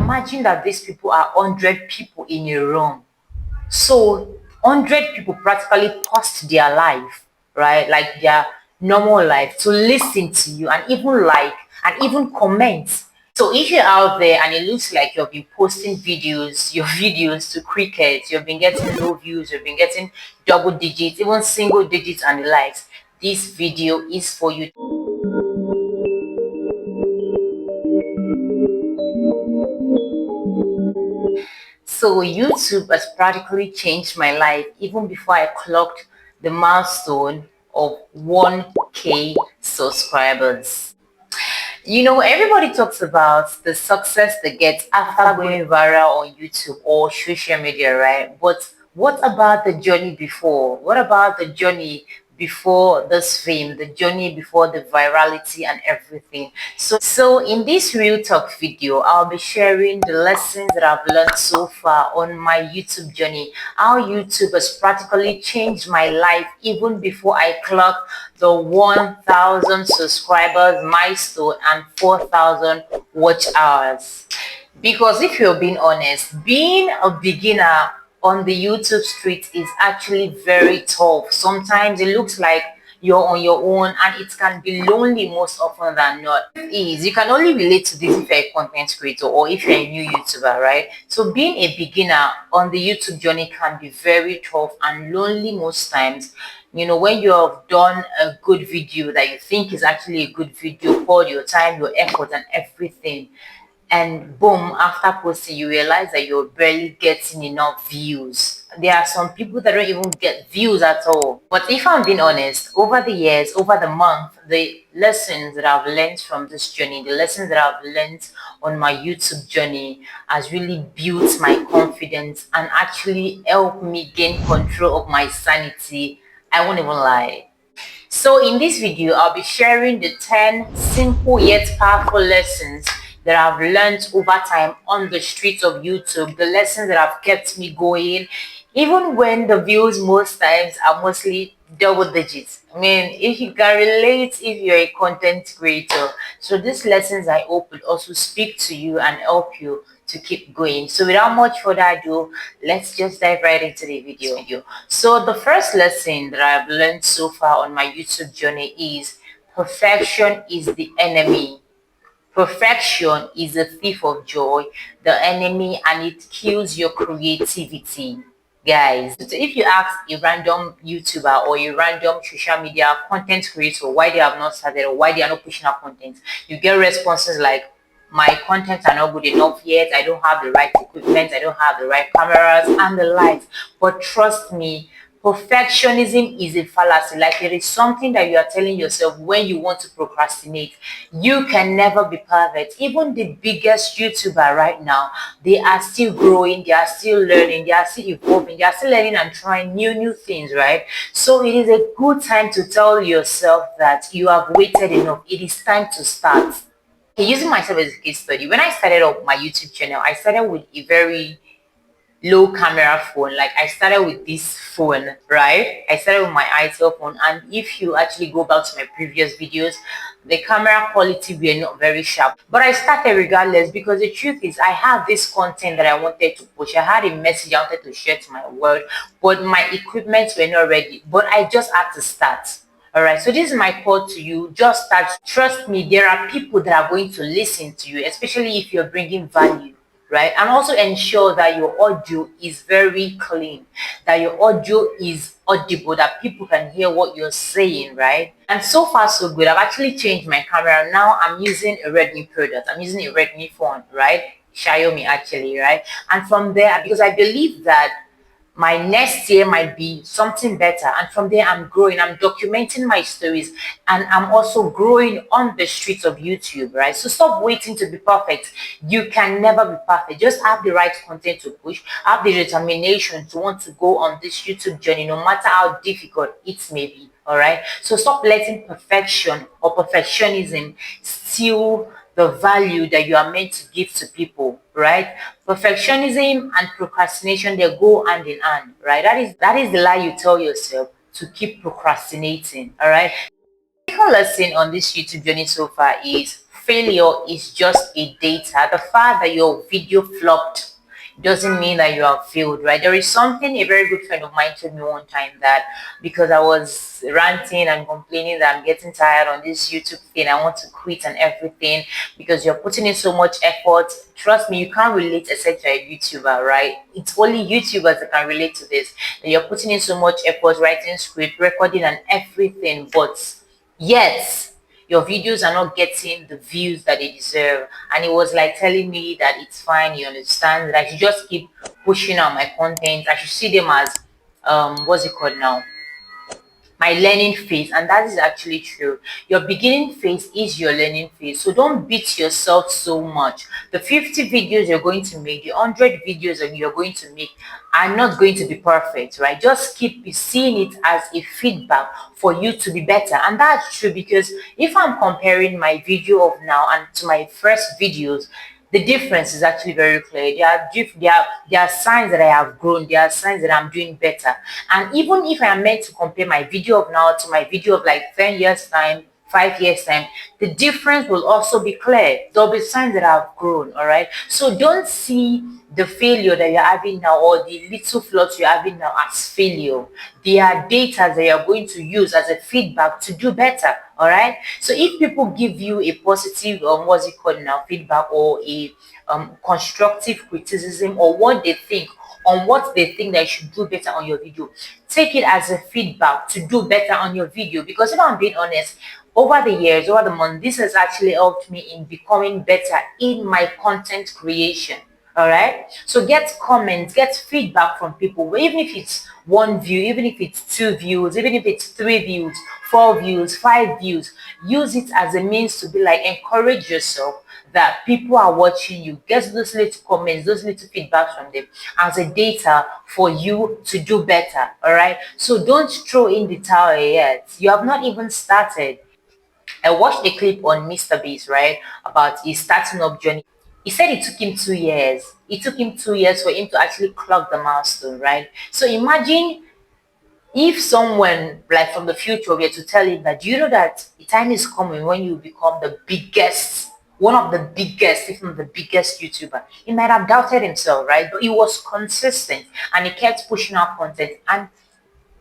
imagine that these people are 100 people in a room. So 100 people practically paused their life, right? Like their normal life to listen to you and even like and even comment. So if you're out there and it looks like you've been posting videos, your videos to cricket, you've been getting low views, you've been getting double digits, even single digits and the likes, this video is for you. So YouTube has practically changed my life even before I clocked the milestone of 1K subscribers. You know, everybody talks about the success they get after going viral on YouTube or social media, right? But what about the journey before? What about the journey before this fame, the journey before the virality and everything? So in this real talk video, I'll be sharing the lessons that I've learned so far on my YouTube journey, how YouTube has practically changed my life even before I clocked the 1,000 subscribers milestone and 4,000 watch hours. Because if you're being honest, being a beginner on the YouTube street is actually very tough. Sometimes it looks like you're on your own and it can be lonely most often than not. You can only relate to this if you're a content creator or if you're a new YouTuber, right? So being a beginner on the YouTube journey can be very tough and lonely most times. You know, when you have done a good video that you think is actually a good video, poured your time, your effort and everything, and boom, after posting you realize that you're barely getting enough views. There are some people that don't even get views at all. But if I'm being honest, over the years, over the month, the lessons that I've learned from this journey, the lessons that I've learned on my YouTube journey has really built my confidence and actually helped me gain control of my sanity. I won't even lie. So in this video, I'll be sharing the 10 simple yet powerful lessons that I've learned over time on the streets of YouTube, the lessons that have kept me going, even when the views most times are mostly double digits. I mean, if you can relate, if you're a content creator. So these lessons I hope will also speak to you and help you to keep going. So without much further ado, let's just dive right into the video. So the first lesson that I've learned so far on my YouTube journey is perfection is the enemy. Perfection is a thief of joy, the enemy, and it kills your creativity. Guys, so if you ask a random YouTuber or a random social media content creator why they have not started or why they are not pushing out content, you get responses like, my content are not good enough yet, I don't have the right equipment, I don't have the right cameras and the lights. But trust me, perfectionism is a fallacy. Like, it is something that you are telling yourself when you want to procrastinate. You can never be perfect. Even the biggest YouTuber right now, they are still growing, they are still learning, they are still evolving, they are still learning and trying new things, right? So it is a good time to tell yourself that you have waited enough. It is time to start. Okay, using myself as a case study, when I started up my YouTube channel, I started with a very low camera phone. Like, I started with this phone, right? I started with my itel phone, and if you actually go back to my previous videos, the camera quality were not very sharp, but I started regardless because the truth is I had this content that I wanted to push. I had a message I wanted to share to my world, but my equipment were not ready. But I just had to start. All right, so this is my call to you. Just start. Trust me, there are people that are going to listen to you, especially if you're bringing value, right? And also ensure that your audio is very clean, that your audio is audible, that people can hear what you're saying, right? And so far so good. I've actually changed my camera. Now I'm using a Redmi product. I'm using a Redmi phone, right? Xiaomi actually, right? And from there, because I believe that my next year might be something better, and from there I'm growing, I'm documenting my stories, and I'm also growing on the streets of YouTube, right? So stop waiting to be perfect. You can never be perfect. Just have the right content to push, have the determination to want to go on this YouTube journey no matter how difficult it may be. All right, so stop letting perfection or perfectionism steal the value that you are meant to give to people, right? Perfectionism and procrastination, they go hand in hand, right? That is the lie you tell yourself to keep procrastinating. All right. The second lesson on this YouTube journey so far is failure is just a data. The fact that your video flopped doesn't mean that you have failed, right? There is something a very good friend of mine told me one time, that because I was ranting and complaining that I'm getting tired on this YouTube thing, I want to quit and everything, because you're putting in so much effort. Trust me, you can't relate except you're a YouTuber, right? It's only YouTubers that can relate to this. That you're putting in so much effort, writing script, recording and everything, but yet your videos are not getting the views that they deserve. And it was like telling me that it's fine, you understand, that I should just keep pushing out my content. I should see them as what's it called now, my learning phase. And that is actually true. Your beginning phase is your learning phase, so don't beat yourself so much. The 50 videos you're going to make, the 100 videos that you're going to make are not going to be perfect, right? Just keep seeing it as a feedback for you to be better. And that's true, because if I'm comparing my video of now and to my first videos, the difference is actually very clear. There are signs that I have grown. There are signs that I'm doing better. And even if I am meant to compare my video of now to my video of like 10 years time, 5 years time, the difference will also be clear. There'll be signs that I've grown. All right. So don't see the failure that you're having now, or the little flaws you're having now, as failure. They are data that you're going to use as a feedback to do better. All right. So if people give you a positive, what's it called now, feedback, or a constructive criticism, or what they think, on what they think that you should do better on your video, take it as a feedback to do better on your video. Because if I'm being honest, over the years, over the month, this has actually helped me in becoming better in my content creation. All right. So get comments, get feedback from people, even if it's one view, even if it's 2 views, even if it's 3 views, 4 views, 5 views. Use it as a means to be like, encourage yourself that people are watching you. Get those little comments, those little feedbacks from them as a data for you to do better. All right. So don't throw in the towel yet. You have not even started. I watched a clip on Mr. Beast, right, about his starting up journey. He said it took him 2 years. It took him 2 years for him to actually clock the milestone, right? So imagine if someone like from the future were to tell him that, do you know that the time is coming when you become the biggest, one of the biggest, if not the biggest YouTuber? He might have doubted himself, right? But he was consistent and he kept pushing out content. And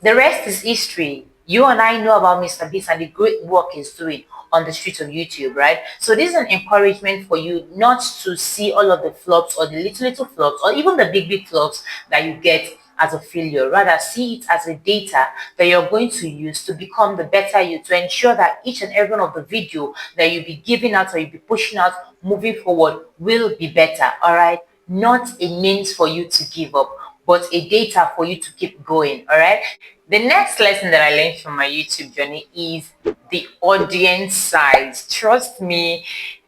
the rest is history. You and I know about Mr. Beast and the great work he's doing on the streets of YouTube, right? So this is an encouragement for you not to see all of the flops, or the little flops, or even the big flops that you get as a failure. Rather, see it as a data that you're going to use to become the better you, to ensure that each and every one of the video that you'll be giving out or you'll be pushing out moving forward will be better, all right? Not a means for you to give up, but a data for you to keep going. All right. The next lesson that I learned from my YouTube journey is the audience size. Trust me,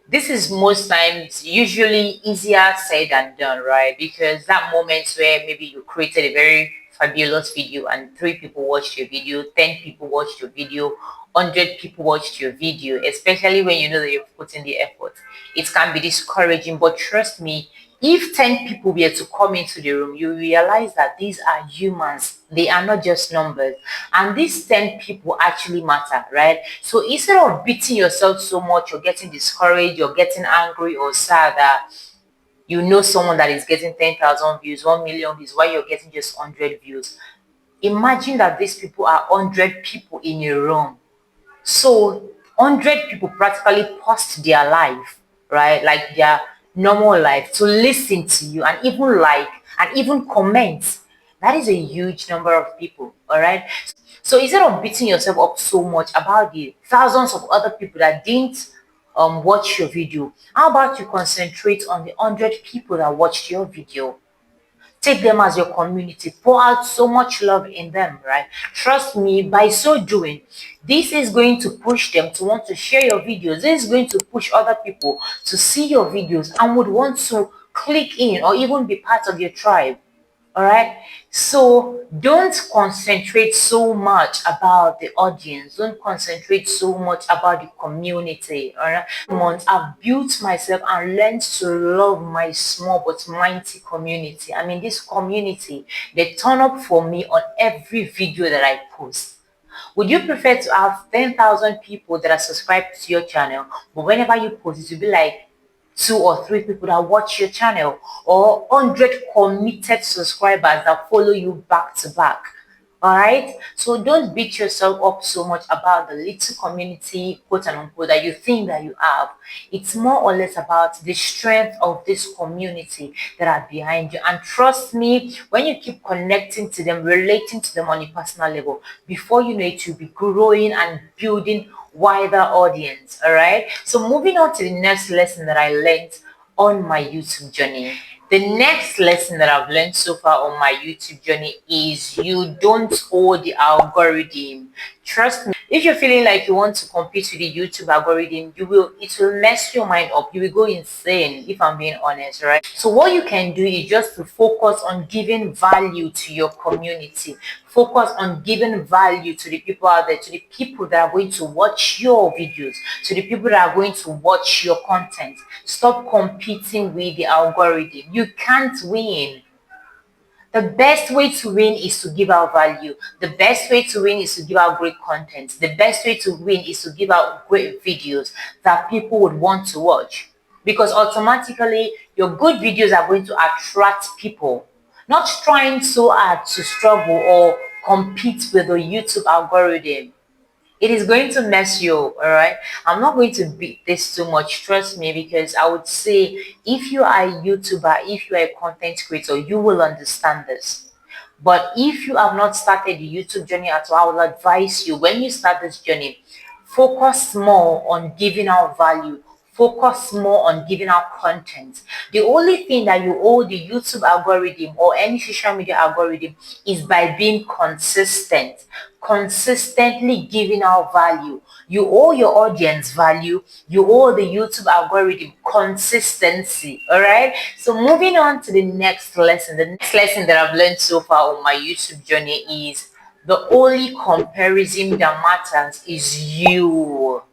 this is most times usually easier said than done, right? Because that moment where maybe you created a very fabulous video and 3 people watched your video, 10 people watched your video, 100 people watched your video, especially when you know that you're putting the effort. It can be discouraging, but trust me, if 10 people were to come into the room, you realize that these are humans. They are not just numbers. And these 10 people actually matter, right? So instead of beating yourself so much, you're getting discouraged, you're getting angry or sad that you know someone that is getting 10,000 views, 1 million views, while you're getting just 100 views. Imagine that these people are 100 people in a room. So 100 people practically paused their life, right? Like their normal life, to listen to you and even like and even comment. That is a huge number of people, all right? So instead of beating yourself up so much about the thousands of other people that didn't watch your video, how about you concentrate on the 100 people that watched your video? Take them as your community. Pour out so much love in them, right? Trust me, by so doing, this is going to push them to want to share your videos. This is going to push other people to see your videos and would want to click in or even be part of your tribe. All right. So don't concentrate so much about the audience. Don't concentrate so much about the community. All right. Months I've built myself and learned to love my small but mighty community. I mean, this community, they turn up for me on every video that I post. Would you prefer to have 10,000 people that are subscribed to your channel, but whenever you post, it will be like two or three people that watch your channel, or 100 committed subscribers that follow you back to back? All right. So don't beat yourself up so much about the little community, quote and unquote, that you think that you have. It's more or less about the strength of this community that are behind you. And trust me, when you keep connecting to them, relating to them on a personal level, before you know it, you'll be growing and building wider audience. All right. So moving on to the next lesson that I learned on my YouTube journey. The next lesson that I've learned so far on my YouTube journey is you don't owe the algorithm. Trust me, if you're feeling like you want to compete with the YouTube algorithm, it will mess your mind up. You will go insane, if I'm being honest, right? So what you can do is just to focus on giving value to your community. Focus on giving value to the people out there, to the people that are going to watch your videos, to the people that are going to watch your content. Stop competing with the algorithm. You can't win. The best way to win is to give out value. The best way to win is to give out great content. The best way to win is to give out great videos that people would want to watch. Because automatically, your good videos are going to attract people. Not trying so hard to struggle or compete with the YouTube algorithm. It is going to mess you up, all right? I'm not going to beat this too much, trust me, because I would say if you are a YouTuber, if you are a content creator, you will understand this. But if you have not started the YouTube journey at all, I will advise you, when you start this journey, focus more on giving out value. Focus more on giving out content. The only thing that you owe the YouTube algorithm or any social media algorithm is by being consistent. Consistently giving out value. You owe your audience value. You owe the YouTube algorithm consistency. All right. So moving on to the next lesson. The next lesson that I've learned so far on my YouTube journey is the only comparison that matters is you.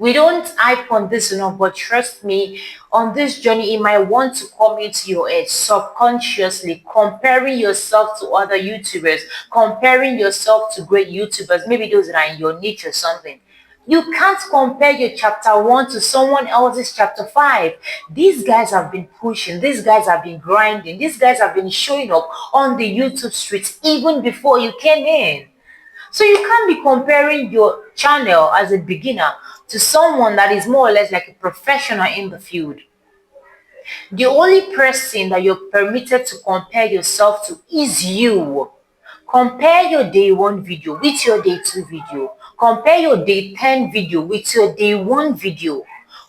We don't hype on this enough, but trust me, on this journey, it might want to come into your head subconsciously, comparing yourself to other YouTubers, comparing yourself to great YouTubers, maybe those that are in your niche or something. You can't compare your chapter 1 to someone else's chapter 5. These guys have been pushing, these guys have been grinding, these guys have been showing up on the YouTube streets even before you came in. So you can't be comparing your channel as a beginner to someone that is more or less like a professional in the field. The only person that you're permitted to compare yourself to is you. Compare your day 1 video with your day 2 video. Compare your day 10 video with your day 1 video.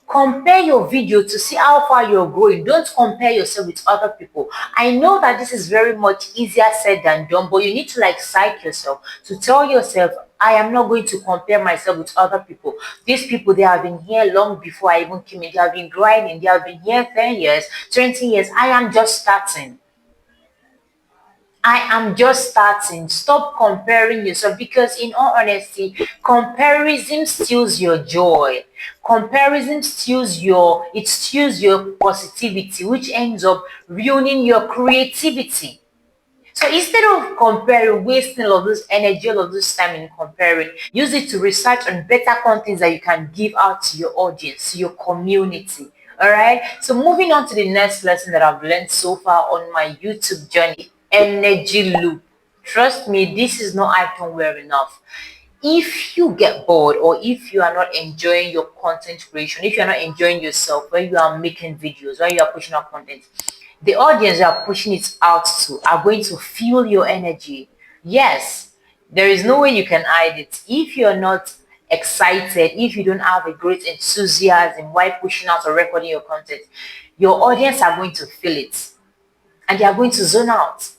Compare your video to see how far you're growing. Don't compare yourself with other people. I know that this is very much easier said than done, but you need to like psych yourself to tell yourself, I am not going to compare myself with other people. These people, they have been here long before I even came in. They have been grinding. They have been here 10 years, 20 years. I am just starting. I am just starting. Stop comparing yourself, because in all honesty, comparison steals your joy. Comparison steals your positivity, which ends up ruining your creativity. So instead of comparing, wasting all of this energy, all of this time in comparing, use it to research on better content that you can give out to your audience, to your community. All right. So moving on to the next lesson that I've learned so far on my YouTube journey, energy loop. Trust me, this is not icon well enough. If you get bored, or if you are not enjoying your content creation, if you're not enjoying yourself when you are making videos, when you are pushing out content, the audience you are pushing it out to are going to feel your energy. Yes, there is no way you can hide it. If you're not excited, if you don't have a great enthusiasm while pushing out or recording your content, your audience are going to feel it and they are going to zone out.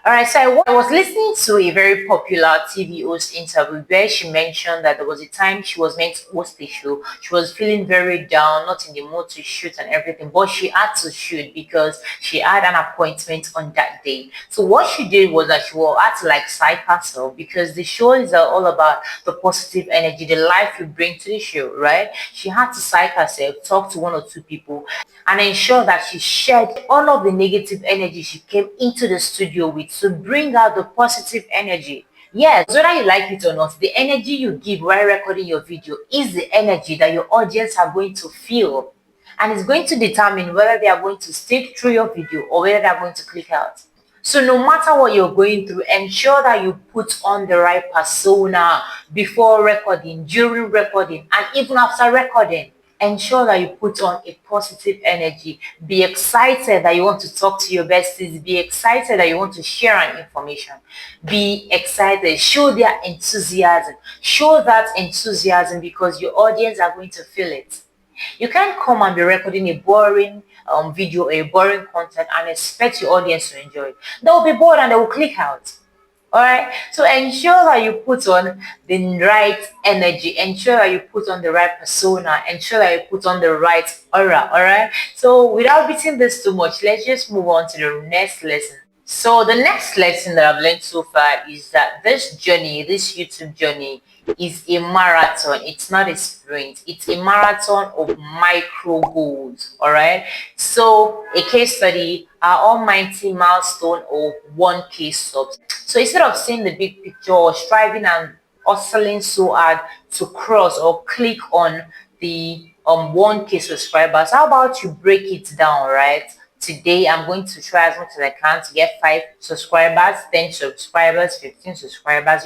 All right, so I was listening to a very popular TV host interview where she mentioned that there was a time she was meant to host a show. She was feeling very down, not in the mood to shoot and everything, but she had to shoot because she had an appointment on that day. So what she did was that she had to like psych herself, because the show is all about the positive energy, the life you bring to the show, right? She had to psych herself, talk to 1 or 2 people, and ensure that she shared all of the negative energy she came into the studio with to bring out the positive energy. Yes, whether you like it or not, the energy you give while recording your video is the energy that your audience are going to feel. And it's going to determine whether they are going to stick through your video or whether they are going to click out. So no matter what you're going through, ensure that you put on the right persona before recording, during recording, and even after recording. Ensure that you put on a positive energy. Be excited that you want to talk to your besties. Be excited that you want to share an information. Be excited. Show their enthusiasm. Show that enthusiasm because your audience are going to feel it. You can't come and be recording a boring video or a boring content and expect your audience to enjoy it. They will be bored and they will click out. All right. So ensure that you put on the right energy. Ensure that you put on the right persona. Ensure that you put on the right aura. All right. So without beating this too much, let's just move on to the next lesson. So the next lesson that I've learned so far is that this journey, this YouTube journey, is a marathon. It's not a sprint. It's a marathon of micro goals. All right. So a case study, our almighty milestone of 1K subs. So instead of seeing the big picture or striving and hustling so hard to cross or click on the 1K subscribers, how about you break it down, right? Today I'm going to try as much as I can to get 5 subscribers, 10 subscribers, 15 subscribers.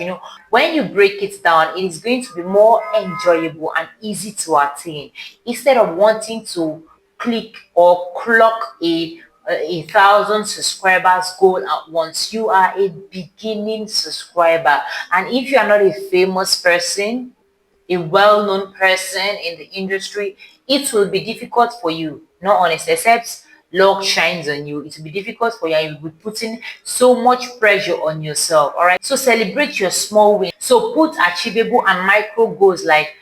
When you break it down, it is going to be more enjoyable and easy to attain instead of wanting to click or clock a 1,000 subscribers goal at once. You are a beginning subscriber, and if you are not a famous person, a well-known person in the industry, it will be difficult for you. Not honest, except luck shines on you. It will be difficult for you and you'll be putting so much pressure on yourself. All right. So celebrate your small wins. So put achievable and micro goals like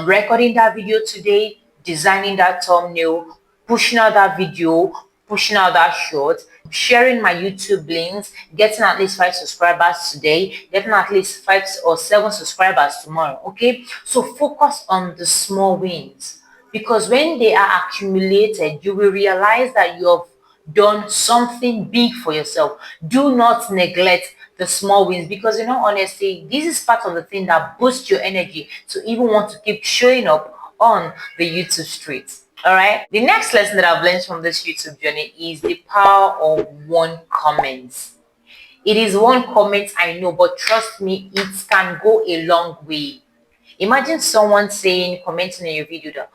recording that video today, designing that thumbnail, pushing out that video, pushing out that short, sharing my YouTube links, getting at least 5 subscribers today, getting at least 5 or 7 subscribers tomorrow. Okay, so focus on the small wins because when they are accumulated, you will realize that you have done something big for yourself. Do not neglect the small wins because honestly, this is part of the thing that boosts your energy to even want to keep showing up on the YouTube streets. All right. The next lesson that I've learned from this YouTube journey is the power of one comment. It is one comment, I know, but trust me, it can go a long way. Imagine someone commenting on your video that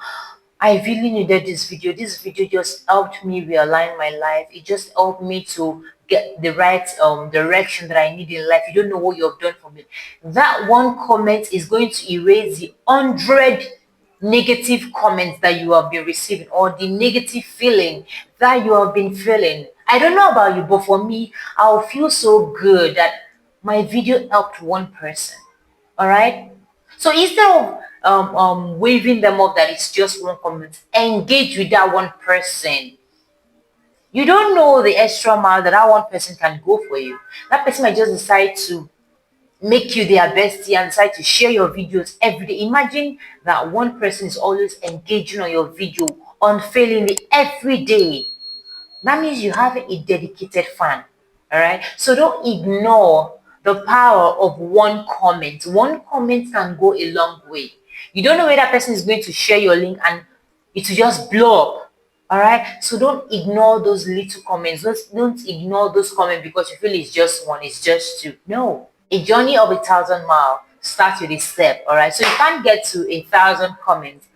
I really needed this video. This video just helped me realign my life. It just helped me to get the right direction that I need in life. You don't know what you have done for me. That one comment is going to erase the 100 negative comments that you have been receiving or the negative feeling that you have been feeling. I don't know about you, but for me, I'll feel so good that my video helped one person. All right. So instead of waving them up that it's just one comment, engage with that one person. You don't know the extra mile that one person can go for you. That person might just decide to make you their bestie and decide to share your videos every day. Imagine that one person is always engaging on your video unfailingly every day. That means you have a dedicated fan. All right. So don't ignore the power of one comment. One comment can go a long way. You don't know where that person is going to share your link and it will just blow up. All right. So don't ignore those little comments. Don't ignore those comments because you feel it's just one, it's just two. No. A journey of 1,000 miles starts with a step. All right. So you can't get to 1,000 comments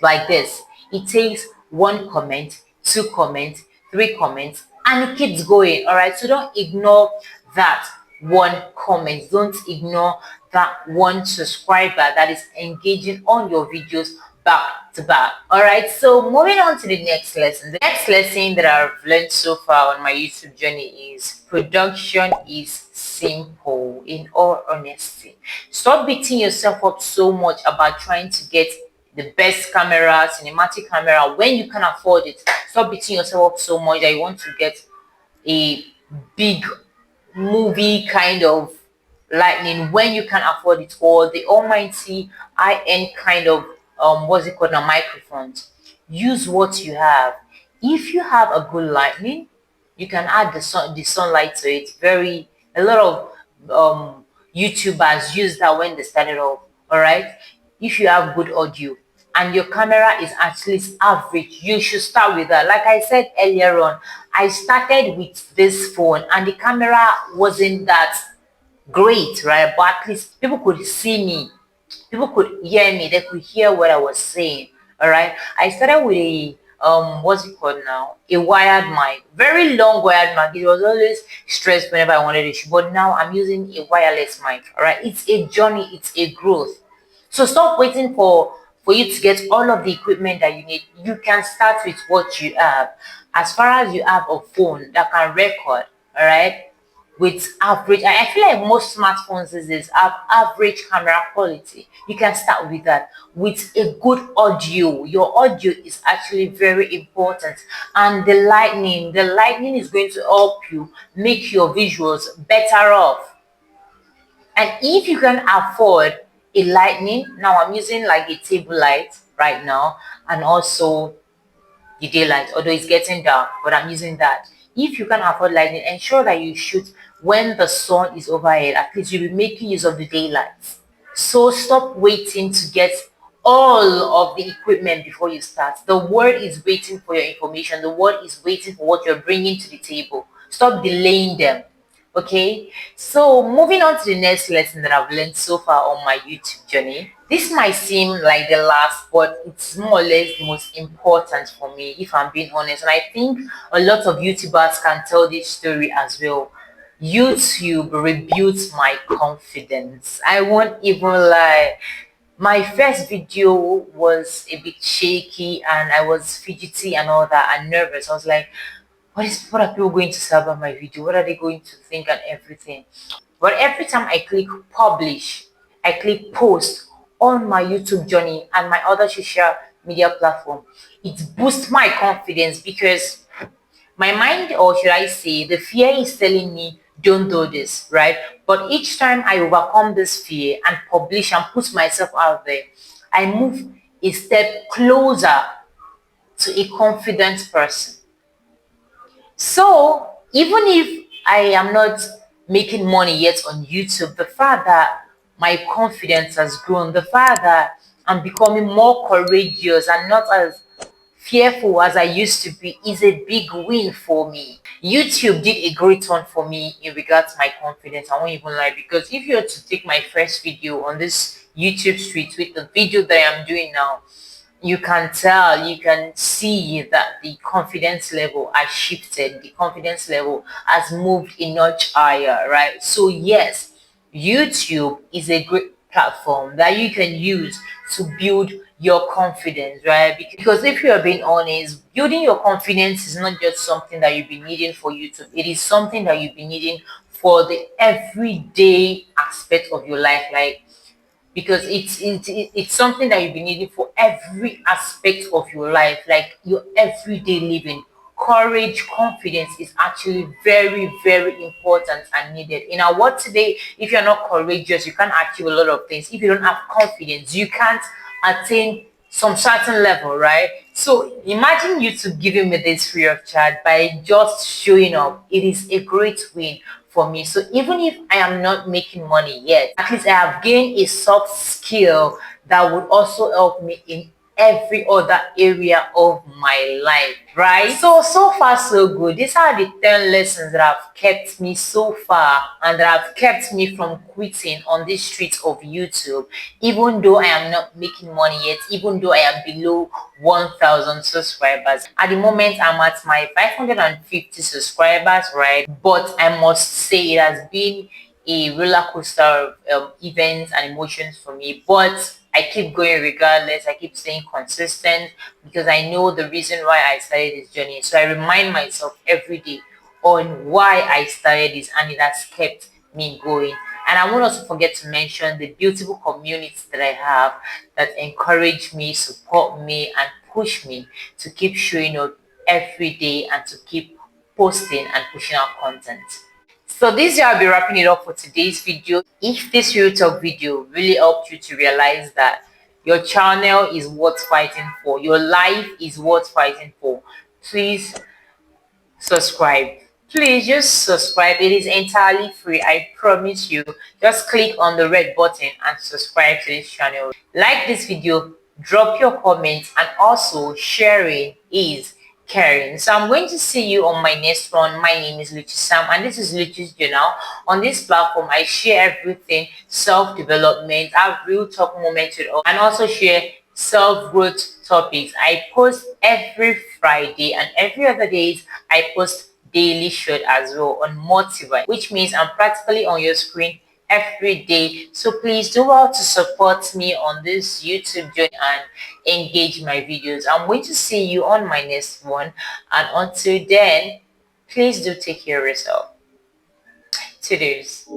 like this. It takes one comment, 2 comments, 3 comments, and it keeps going. All right. So don't ignore that one comment. Don't ignore that one subscriber that is engaging on your videos back to back. All right. So moving on to the next lesson. The next lesson that I've learned so far on my YouTube journey is production is simple. In all honesty, stop beating yourself up so much about trying to get the best camera, cinematic camera, when you can afford it. Stop beating yourself up so much that you want to get a big movie kind of lightning when you can afford it, or the almighty high-end kind of what's it called now, microphones. Use what you have. If you have a good lightning, you can add the sunlight to it. A lot of YouTubers use that when they started off. All right, if you have good audio and your camera is at least average, you should start with that. Like I said earlier on, I started with this phone and the camera wasn't that great, right? But at least people could see me, people could hear me, they could hear what I was saying. All right. I started with a what's it called now? A wired mic, very long wired mic. It was always stressed whenever I wanted to shoot, but now I'm using a wireless mic. All right. It's a journey, it's a growth. So stop waiting for you to get all of the equipment that you need. You can start with what you have. As far as you have a phone that can record, all right, with average, I feel like most smartphones these days have average camera quality. You can start with that. With a good audio, your audio is actually very important. And the lightning is going to help you make your visuals better off. And if you can afford a lightning, now I'm using like a table light right now, and also the daylight, although it's getting dark, but I'm using that. If you can afford lightning, ensure that you shoot when the sun is overhead. At least you'll be making use of the daylight. So stop waiting to get all of the equipment before you start. The world is waiting for your information. The world is waiting for what you're bringing to the table. Stop delaying them. Okay, so moving on to the next lesson that I've learned so far on my YouTube journey. This might seem like the last, but it's more or less the most important for me, if I'm being honest. And I think a lot of YouTubers can tell this story as well. YouTube rebuilt my confidence. I won't even lie. My first video was a bit shaky and I was fidgety and all that and nervous. I was like, what are people going to say about my video? What are they going to think and everything? But every time I click publish, I click post on my YouTube journey and my other social media platform, it boosts my confidence because my mind, or should I say, the fear is telling me, don't do this, right? But each time I overcome this fear and publish and put myself out there, I move a step closer to a confident person. So even if I am not making money yet on YouTube, the fact that my confidence has grown, the fact that I'm becoming more courageous and not as fearful as I used to be is a big win for me. YouTube did a great one for me in regards to my confidence. I won't even lie, because if you were to take my first video on this YouTube street with the video that I'm doing now, you can tell, you can see that the confidence level has shifted, the confidence level has moved a notch higher, right? So yes, YouTube is a great platform that you can use to build your confidence, right? Because if you are being honest, building your confidence is not just something that you've been needing for YouTube, it is something that you've been needing for the everyday aspect of your life. Like, because it's something that you've been needing for every aspect of your life, like your everyday living. Courage, confidence is actually very, very important and needed in our world today. If you're not courageous, you can't achieve a lot of things. If you don't have confidence, you can't attain some certain level, right? So imagine YouTube giving me this free of charge by just showing up. It is a great win for me. So even if I am not making money yet, at least I have gained a soft skill that would also help me in every other area of my life, right? So far so good. These are the 10 lessons that have kept me so far and that have kept me from quitting on this street of YouTube, even though I am not making money yet, even though I am below 1,000 subscribers. At the moment, I'm at my 550 subscribers, right? But I must say it has been a roller coaster of events and emotions for me, but I keep going regardless. I keep staying consistent because I know the reason why I started this journey. So I remind myself every day on why I started this, and it has kept me going. And I won't also forget to mention the beautiful community that I have that encourage me, support me, and push me to keep showing up every day and to keep posting and pushing out content. So this year I'll be wrapping it up for today's video. If this real talk video really helped you to realize that your channel is worth fighting for, your life is worth fighting for, please subscribe. Please just subscribe. It is entirely free. I promise you. Just click on the red button and subscribe to this channel. Like this video, drop your comments, and also sharing is caring. So I'm going to see you on my next one. My name is Luchi Sam, and this is Luchi's Journal. On this platform, I share everything self-development. I have real talk moments with all, and also share self-growth topics. I post every Friday, and every other days I post daily short as well on Motivate, which means I'm practically on your screen every day. So please do well to support me on this YouTube journey and engage my videos. I'm going to see you on my next one, and until then, please do take care of yourself. Toodles.